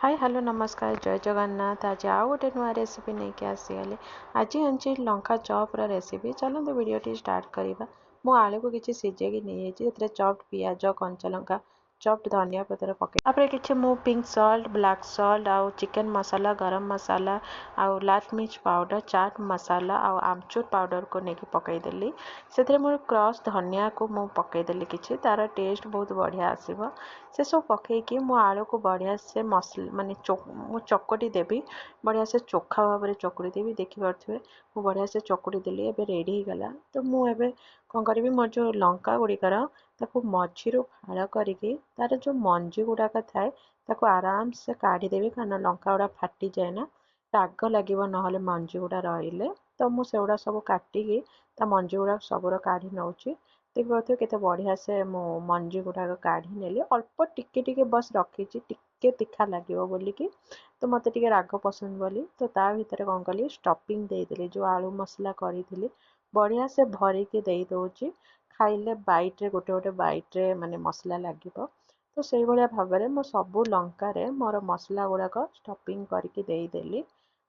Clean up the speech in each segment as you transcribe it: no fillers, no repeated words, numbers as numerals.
Hi hello नमस्कार जय जगन्नाथ। आज आउ गोटे नुआ रेसिपी नहीं कि आसीगले। आज आनी लंका चॉपर रेसिपी। चलते वीडियो स्टार्ट करवा। मु आलू को किसी सिझे नहीं चॉप्ड पियाज कंचा लंका चॉप्ड धनिया पतर पकई तापर किसी मु पिंक सॉल्ट ब्लैक सॉल्ट आउ चिकन मसाला गरम मसाला आउ लाल मिर्च पाउडर चाट मसाला आउ आमचूर पाउडर को लेकिन पकईदेली से मोर क्रश धनिया को मु पकईदेली कि तार टेस्ट बहुत बढ़िया आसब से सब पकईकि मो आलू को बढ़िया से मसला माने मु चकटी देवी बढ़िया से चोखा भाव में चकुड़ी देवी देखी पारे मु बढ़िया से चकुड़ी देली एबे रेडी हो गला। तो मुझे कौन करी मोर जो लंका गुड़िकर ताको मझीरू फाड़ करके तार जो मंजी गुड़ाक थाए ताको आराम से काढ़ीदेवी कारण लंका गुड़ा फाटी जाए ना राग लगे ना मंजी गुड़ा रही। तो मुझे सेगुड़ा सब काटिकी ता मंजी गुड़ा सबूर काढ़ी नौची देखिए केते बढ़िया से मु मंजी गुड़ाक काढ़ी नेली अल्प टिके टिके बस रखी टिके तीखा लगे बोलिकी। तो मत टे राग पसंद बोली तो ता भीतर कौन कली स्टफिंग देदेली जो आलू मसला करी बढ़िया से भरिकी दे दौची खाइले बाइट्रे गोटे गोटे बाइट्रे माने मसला लगे। तो से भाया भाव में मो सबू लंकार मोर मसला गुड़ाक स्टफिंग करके देदेली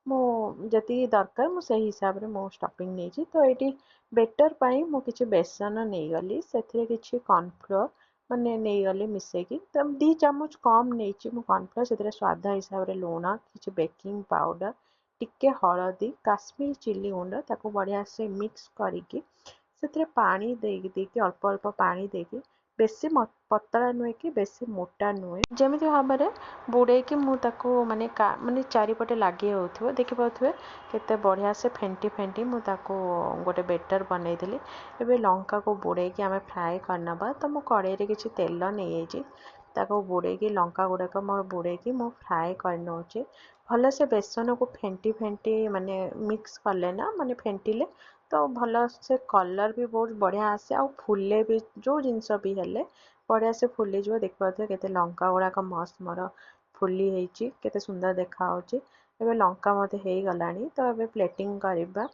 जी दरकार मुझे हिसाब से स्टफिंग नहीं। तो ये बेटर पाई मु किछि बेसन नहीं गली से किछि कॉर्नफ्लोर माने नहीं गली मिसेकी तो 2 चामच कम नहीं कॉर्नफ्लोर से स्वाद हिसाब से लुण किछि बेकिंग पाउडर टिके हलदी काश्मीर चिली गुंड ताको बढ़िया से मिक्स करके से पानी देकी अल्प अल्प पानी देकी बेसी पतला नुहे कि बेसी मोटा नुहे जमी भाव में बुड़े कि मुझे माने माने चारिपटे लगे हो देखी पारे केते बढ़िया से फेंटी फेंटी मुझे गोटे बेटर बनईदेली। एबे लंका को बुड़े कि आम फ्राए करनबा तो मु कड़े किसी तेल नहीं ताको बुड़े कि लंका गुड़ाक मोर बुड़े कि मु फ्राए कर भल से बेसन को फेंटी फेंटी माने मिक्स कले ना माने फेंटिले तो भल से कलर भी बहुत बढ़िया आसे आ फुले भी जो जिनस भी हेले बढ़िया से फुली जो देख पारे केते लंका गुड़ाक मस्त मोर फुली होती केते सुंदर देखा एबे लंका मते हो गलानी। तो एबे प्लेटिंग करवा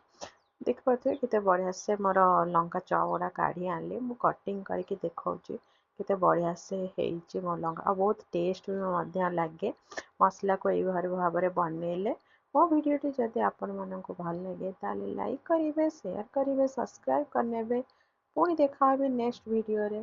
देख पारे केते बढ़िया से मोर लंका चॉप गुड़ा काढ़ी आनली मु कटिंग करके देखौची केते बढ़िया से हेची मो लंका आ बहुत टेस्ट भी मध्य लगे मसला को यही भाव में बनइले। मो भिडियोटी जदि आपण मानक भल लगे ताले लाइक करेंगे शेयर करेंगे सब्सक्राइब करने पुणी देखा नेक्स्ट वीडियो रे।